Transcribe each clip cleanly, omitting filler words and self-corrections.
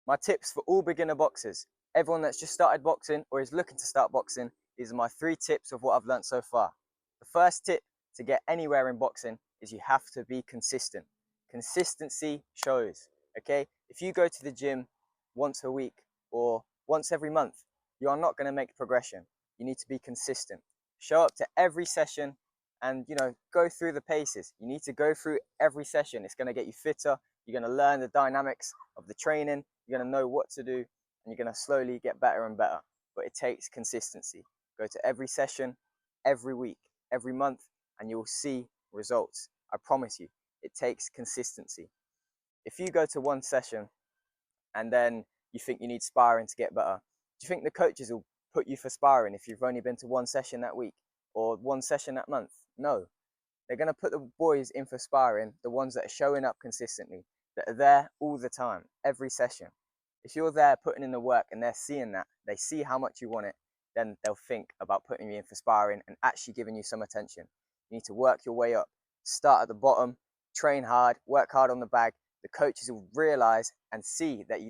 My tips for all beginner boxers, everyone that's just started boxing or is looking to start boxing, these are my 3 tips of what I've learned so far. The first tip to get anywhere in boxing is you have to be consistent. Consistency shows, okay? If you go to the gym once a week or once every month, you are not going to make progression. You need to be consistent. Show up to every session and, go through the paces. You need to go through every session. It's going to get you fitter. You're going to learn the dynamics of the training. You're going to know what to do, and you're going to slowly get better and better. But it takes consistency. Go to every session, every week, every month, and you'll see results. I promise you, it takes consistency. If you go to one session and then you think you need sparring to get better, do you think the coaches will put you for sparring if you've only been to one session that week or one session that month? No. They're going to put the boys in for sparring, the ones that are showing up consistently, that are there all the time, every session. If you're there putting in the work and they're seeing that, they see how much you want it, then they'll think about putting you in for sparring and actually giving you some attention. You need to work your way up. Start at the bottom, train hard, work hard on the bag. The coaches will realize and see that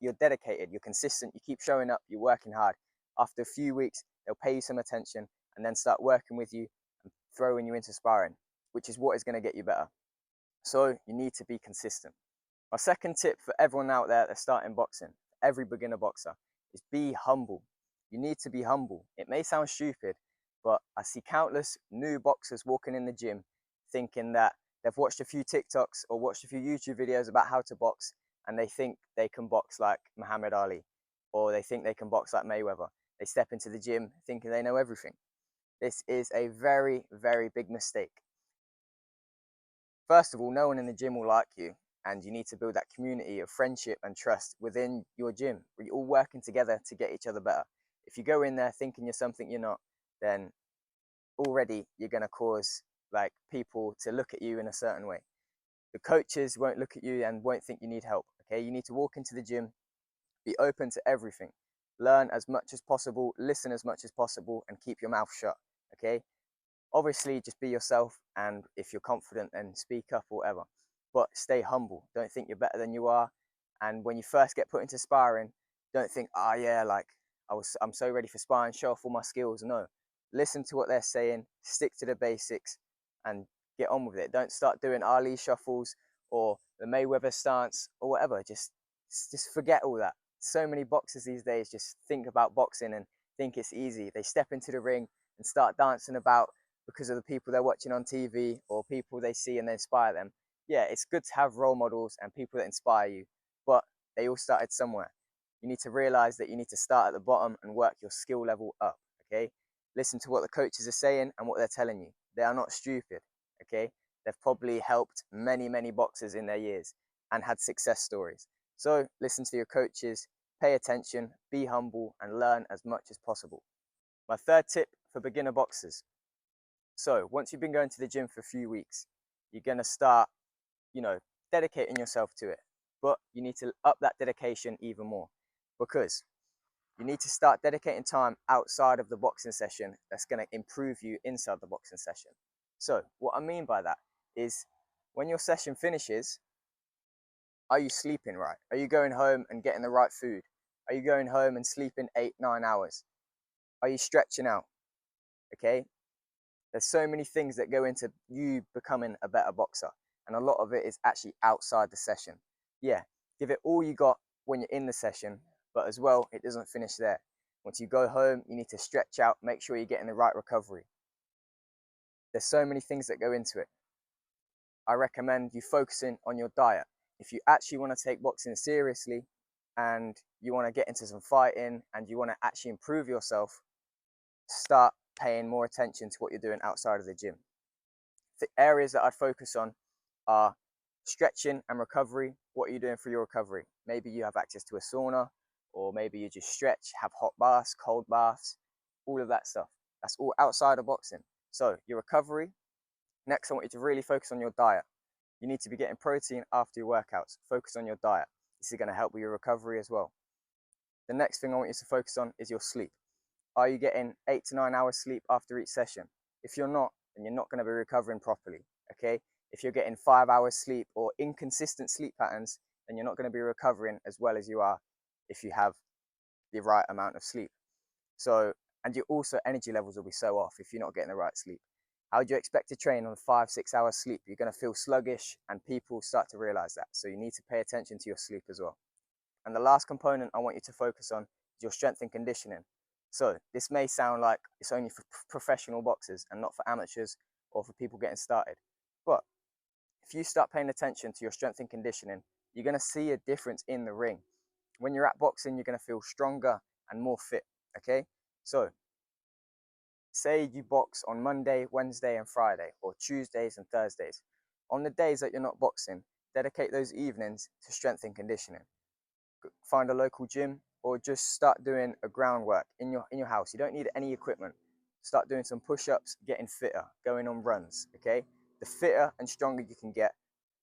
you're dedicated, you're consistent, you keep showing up, you're working hard. After a few weeks, they'll pay you some attention and then start working with you and throwing you into sparring, which is what is going to get you better. So you need to be consistent. My second tip for everyone out there that's starting boxing, every beginner boxer, is be humble. You need to be humble. It may sound stupid, but I see countless new boxers walking in the gym thinking that they've watched a few TikToks or watched a few YouTube videos about how to box, and they think they can box like Muhammad Ali, or they think they can box like Mayweather. They step into the gym thinking they know everything. This is a very, very big mistake. First of all, no one in the gym will like you, and you need to build that community of friendship and trust within your gym, where you're all working together to get each other better. If you go in there thinking you're something you're not, then already you're going to cause like people to look at you in a certain way. The coaches won't look at you and won't think you need help. Okay, you need to walk into the gym, be open to everything, learn as much as possible, listen as much as possible, and keep your mouth shut. Okay, obviously just be yourself, and if you're confident then speak up or whatever, but stay humble. Don't think you're better than you are. And when you first get put into sparring, don't think, oh yeah, like I'm so ready for sparring, show off all my skills. No, listen to what they're saying, stick to the basics, and get on with it. Don't start doing Ali shuffles or the Mayweather stance or whatever. Just forget all that. So many boxers these days just think about boxing and think it's easy. They step into the ring and start dancing about because of the people they're watching on TV or people they see and they inspire them. Yeah, it's good to have role models and people that inspire you, but they all started somewhere. You need to realize that you need to start at the bottom and work your skill level up, okay? Listen to what the coaches are saying and what they're telling you. They are not stupid, okay? They've probably helped many, many boxers in their years and had success stories. So listen to your coaches, pay attention, be humble, and learn as much as possible. My third tip for beginner boxers. So once you've been going to the gym for a few weeks, you're going to start, you know, dedicating yourself to it. But you need to up that dedication even more, because you need to start dedicating time outside of the boxing session that's going to improve you inside the boxing session. So what I mean by that is, when your session finishes, are you sleeping right? Are you going home and getting the right food? Are you going home and sleeping 8, 9 hours? Are you stretching out? Okay, there's so many things that go into you becoming a better boxer, and a lot of it is actually outside the session. Yeah, give it all you got when you're in the session, but as well, it doesn't finish there. Once you go home, you need to stretch out, make sure you're getting the right recovery. There's so many things that go into it. I recommend you focusing on your diet. If you actually want to take boxing seriously and you want to get into some fighting and you want to actually improve yourself, start paying more attention to what you're doing outside of the gym. The areas that I'd focus on are stretching and recovery. What are you doing for your recovery? Maybe you have access to a sauna, or maybe you just stretch, have hot baths, cold baths, all of that stuff. That's all outside of boxing. So your recovery. Next, I want you to really focus on your diet. You need to be getting protein after your workouts. Focus on your diet. This is going to help with your recovery as well. The next thing I want you to focus on is your sleep. Are you getting 8 to 9 hours sleep after each session? If you're not, then you're not going to be recovering properly, okay? If you're getting 5 hours sleep or inconsistent sleep patterns, then you're not going to be recovering as well as you are if you have the right amount of sleep. So, and you also, energy levels will be so off if you're not getting the right sleep. How do you expect to train on 5-6 hours sleep? You're going to feel sluggish, and people start to realize that. So you need to pay attention to your sleep as well. And the last component I want you to focus on is your strength and conditioning. So this may sound like it's only for professional boxers and not for amateurs or for people getting started. But if you start paying attention to your strength and conditioning, you're going to see a difference in the ring. When you're at boxing, you're going to feel stronger and more fit. Okay, so say you box on Monday, Wednesday, and Friday, or Tuesdays and Thursdays. On the days that you're not boxing, dedicate those evenings to strength and conditioning. Find a local gym or just start doing a groundwork in your house. You don't need any equipment. Start doing some push-ups, getting fitter, going on runs. Okay, the fitter and stronger you can get,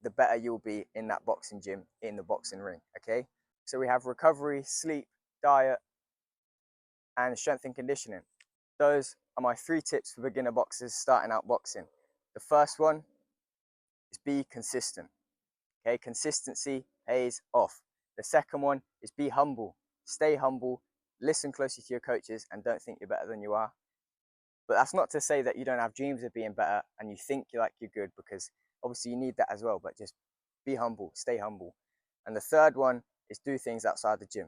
the better you'll be in that boxing gym, in the boxing ring. Okay, so we have recovery, sleep, diet, and strength and conditioning. Those are my 3 tips for beginner boxers starting out boxing. The first one is be consistent. Okay, consistency pays off. The second one is be humble. Stay humble, listen closely to your coaches, and don't think you're better than you are. But that's not to say that you don't have dreams of being better and you think you're good, because obviously you need that as well, but just be humble, stay humble. And the third one is do things outside the gym.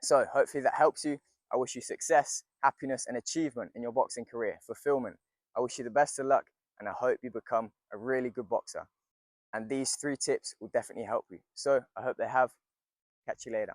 So hopefully that helps you. I wish you success, happiness, and achievement in your boxing career, fulfillment. I wish you the best of luck, and I hope you become a really good boxer. And these 3 tips will definitely help you. So I hope they have. Catch you later.